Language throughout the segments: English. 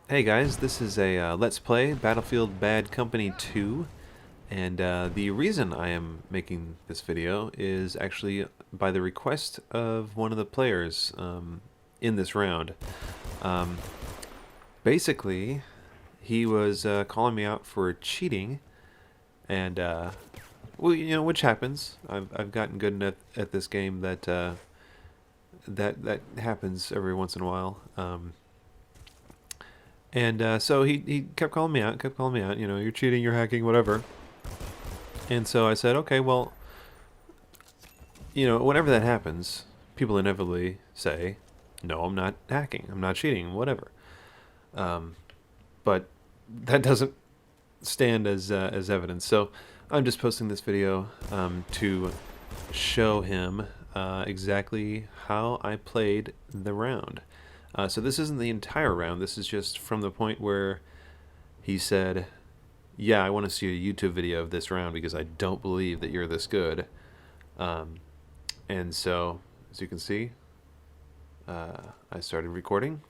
Hey guys, this is a Let's Play Battlefield Bad Company 2, and the reason I am making this video is actually by the request of one of the players in this round. Um, Basically, he was calling me out for cheating, and well, which happens. I've gotten good enough at this game that that happens every once in a while. And so he kept calling me out, kept calling me out. You're cheating, you're hacking, whatever. And so I said, okay, well, whenever that happens, people inevitably say, no, I'm not hacking, I'm not cheating, whatever. Um, but that doesn't stand as evidence. So I'm just posting this video to show him exactly how I played the round. So this isn't the entire round. This is just from the point where he said, yeah, I want to see a YouTube video of this round because I don't believe that you're this good. Um, and so, as you can see, I started recording.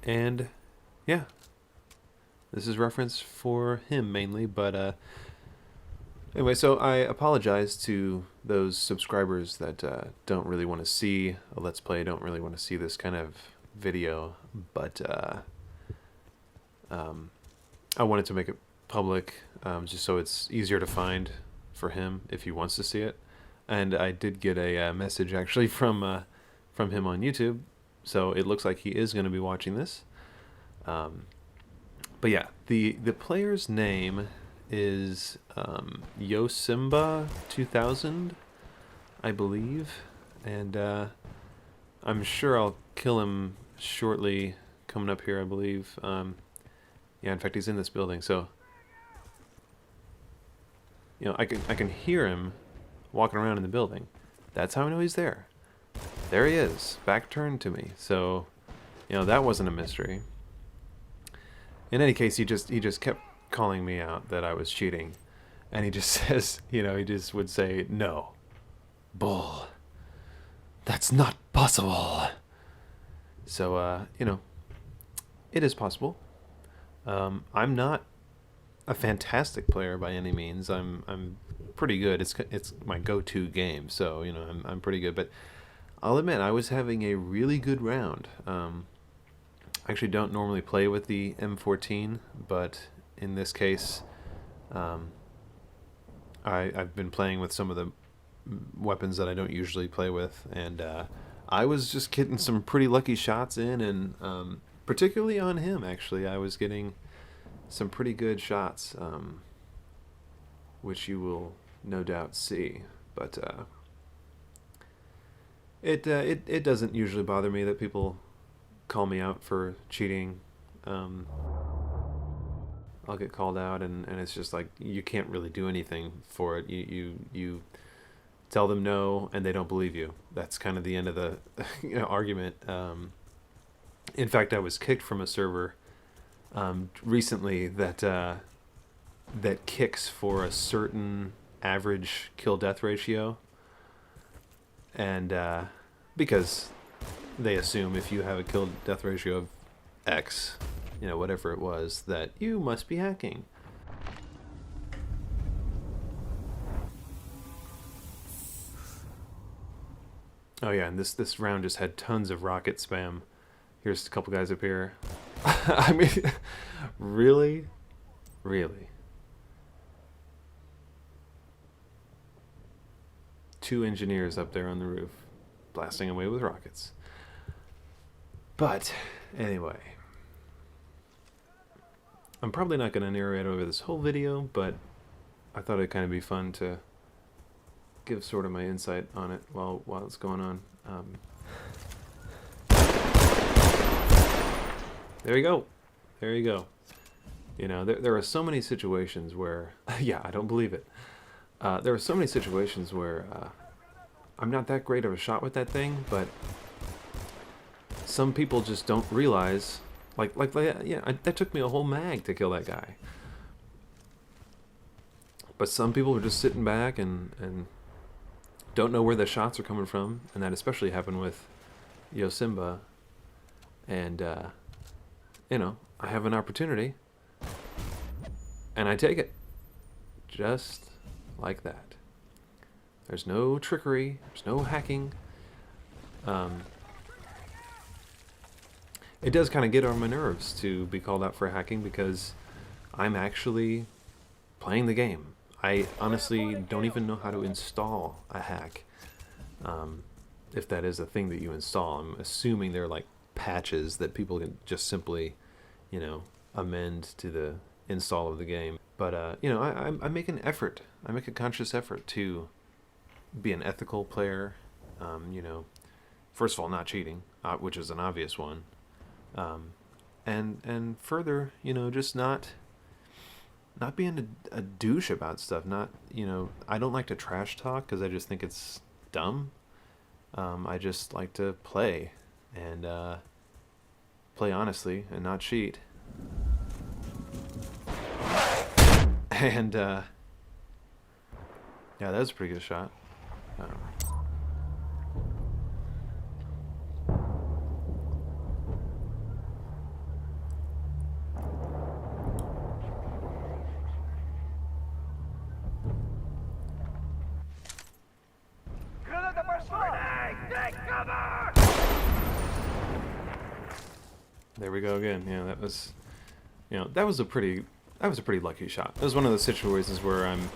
And yeah, this is reference for him mainly, but anyway, so I apologize to those subscribers that don't really want to see a Let's Play, don't really want to see this kind of video, but I wanted to make it public just so it's easier to find for him if he wants to see it. And I did get a message actually from him on YouTube, so it looks like he is going to be watching this. But yeah, the player's name is Yosimba 2000, I believe, and I'm sure I'll kill him shortly. Coming up here, I believe. Yeah, in fact, he's in this building, so I can hear him walking around in the building. That's how I know he's there. There he is, back turned to me. So, that wasn't a mystery. In any case, he just kept calling me out that I was cheating, and he just says, he just would say, "No, bull, that's not possible." So, it is possible. I'm not a fantastic player by any means. I'm pretty good. It's my go-to game, so I'm pretty good. But I'll admit I was having a really good round. I actually don't normally play with the M14, but in this case, I've been playing with some of the weapons that I don't usually play with, and I was just getting some pretty lucky shots in, and particularly on him. Actually, I was getting some pretty good shots, which you will no doubt see. But it doesn't usually bother me that people call me out for cheating. I'll get called out, and it's just like you can't really do anything for it. You tell them no, and they don't believe you. That's kind of the end of the argument. In fact, I was kicked from a server recently that kicks for a certain average kill death ratio, and because they assume if you have a kill death ratio of X, whatever it was, that you must be hacking. Oh yeah, and this round just had tons of rocket spam. Here's a couple guys up here. I mean, really? Really? Two engineers up there on the roof, blasting away with rockets. But, anyway. I'm probably not going to narrate over this whole video, but I thought it'd kind of be fun to give sort of my insight on it while it's going on. There you go. There you go. There are so many situations where, yeah, I don't believe it. There are so many situations where I'm not that great of a shot with that thing, but some people just don't realize, that took me a whole mag to kill that guy. But some people are just sitting back and don't know where the shots are coming from, and that especially happened with Yosimba. And, you know, I have an opportunity, and I take it. Just like that. There's no trickery, there's no hacking. It does kind of get on my nerves to be called out for hacking because I'm actually playing the game. I honestly don't even know how to install a hack. If that is a thing that you install, I'm assuming they're like patches that people can just simply, you know, amend to the install of the game. But you know, I make an effort. I make a conscious effort to be an ethical player. You know, first of all, not cheating, which is an obvious one. And further, you know, just not being a douche about stuff. Not, you know, I don't like to trash talk because I just think it's dumb. I just like to play and play honestly and not cheat. And yeah, that was a pretty good shot. There we go again. Yeah, that was, you know, that was a pretty lucky shot. It was one of those situations where I'm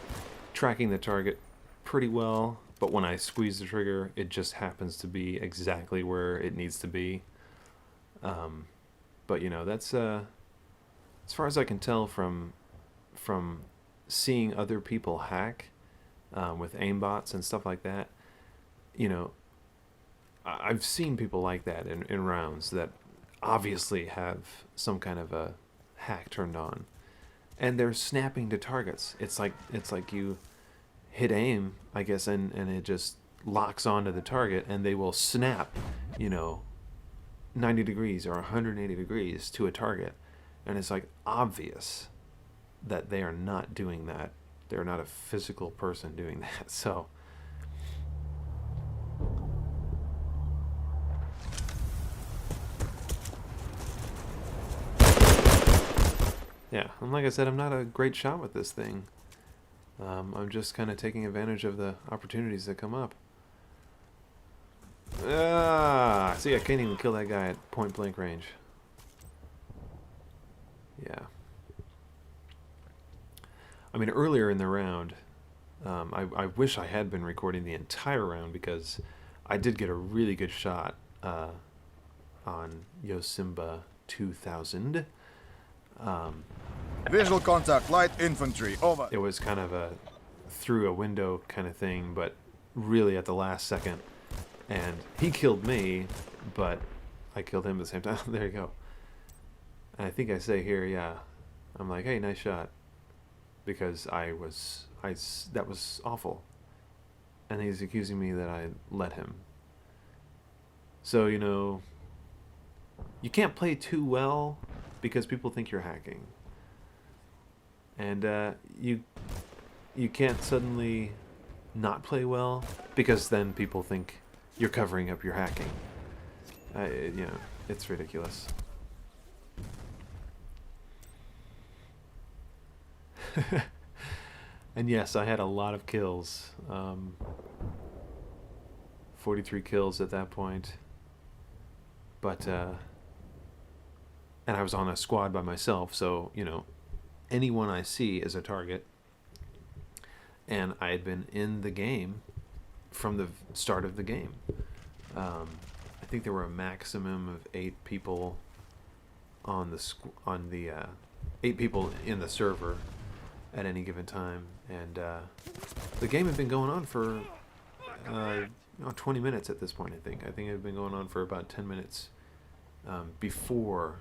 tracking the target pretty well, but when I squeeze the trigger, it just happens to be exactly where it needs to be. But you know, that's as far as I can tell from seeing other people hack with aimbots and stuff like that. You know, I've seen people like that in rounds that obviously have some kind of a hack turned on, and they're snapping to targets. It's like you hit aim, I guess, and it just locks onto the target, and they will snap, you know, 90 degrees or 180 degrees to a target, and it's like obvious that they are not doing that. They're not a physical person doing that. So yeah, and like I said, I'm not a great shot with this thing. I'm just kind of taking advantage of the opportunities that come up. See, I can't even kill that guy at point blank range. Yeah. I mean, earlier in the round, I wish I had been recording the entire round because I did get a really good shot on Yosimba 2000. Visual contact, light infantry, over. It was kind of a through a window kind of thing, but really at the last second. And he killed me, but I killed him at the same time. There you go. And I think I say here, yeah, I'm like, hey, nice shot. Because that was awful. And he's accusing me that I let him. So, you know, you can't play too well because people think you're hacking. And you can't suddenly not play well because then people think you're covering up your hacking. You know, it's ridiculous. And yes, I had a lot of kills. 43 kills at that point. But, and I was on a squad by myself, so, you know, anyone I see is a target. And I had been in the game from the start of the game. I think there were a maximum of 8 people on the 8 people in the server at any given time, and the game had been going on for 20 minutes at this point. I think it had been going on for about 10 minutes before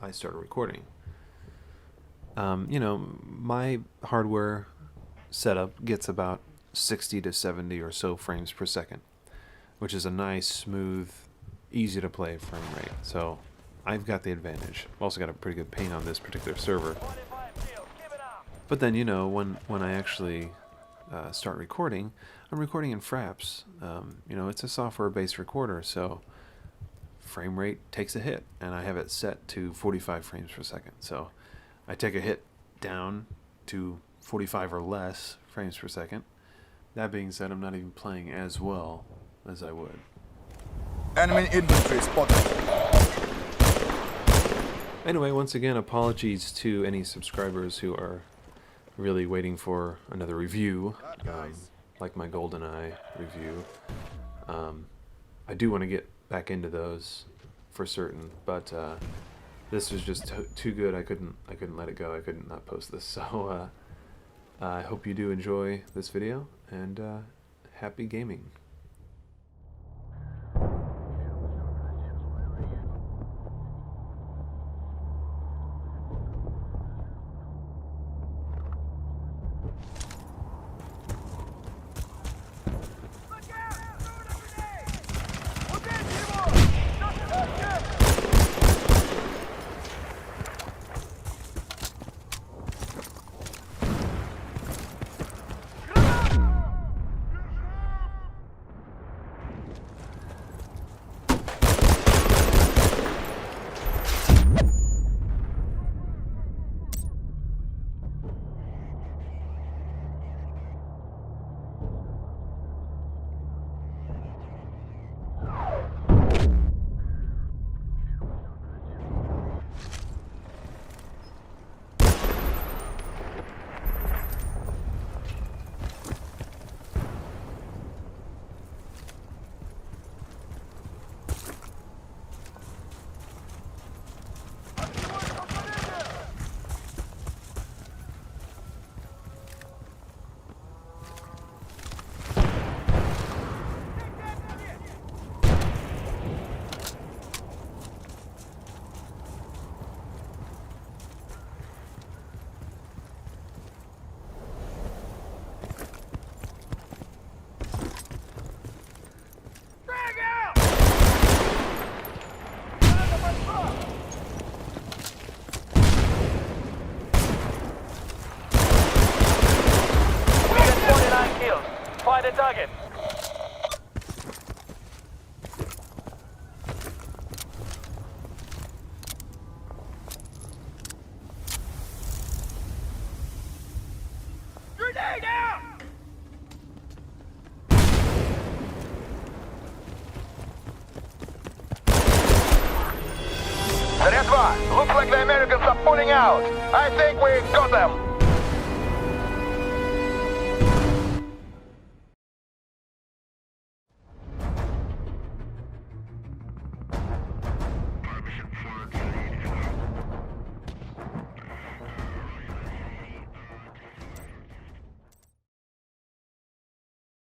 I started recording. You know, my hardware setup gets about 60 to 70 or so frames per second, which is a nice, smooth, easy to play frame rate. So I've got the advantage. I've also got a pretty good ping on this particular server. But then, you know, when I actually start recording, I'm recording in Fraps. You know, it's a software-based recorder, so frame rate takes a hit, and I have it set to 45 frames per second. So I take a hit down to 45 or less frames per second. That being said, I'm not even playing as well as I would. Enemy infantry spotted. Anyway, once again, apologies to any subscribers who are really waiting for another review, like my GoldenEye review. I do want to get back into those for certain, but this was just too good. I couldn't let it go. I couldn't not post this. So I hope you do enjoy this video, and happy gaming. Find a target. Grenade out! Red 1, looks like the Americans are pulling out. I think we got them.